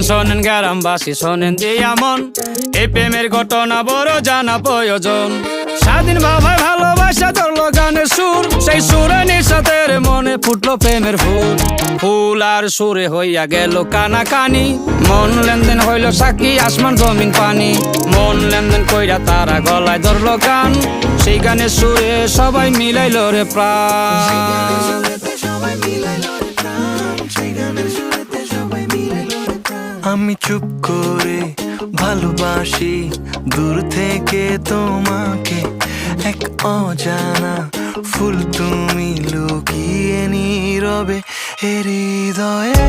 শোনেন গ্রামবাসী শোনেন দিয়া মন, এই প্রেমের ঘটনা বড় জানা প্রয়োজন। স্বাধীন ভাবায় ভালোবাসা ধরলো গানের সুর, সেই সুরে নিঃসাতের মনে ফুটলো প্রেমের ফুল। ফুল আর সুরে হইয়া গেল কানাকানি, মন লেনদেন হইল সাক্ষী আসমান জমিন পানি। মন লেনদেন কইরা তারা গলায় ধরলো গান, সেই গানের সুরে সবাই মিলাইল রে প্রাণ। আমি চুপ করে ভালোবাসি দূর থেকে তোমাকে, এক অজানা ফুল তুমি লুকিয়ে নীরবে হৃদয়ে।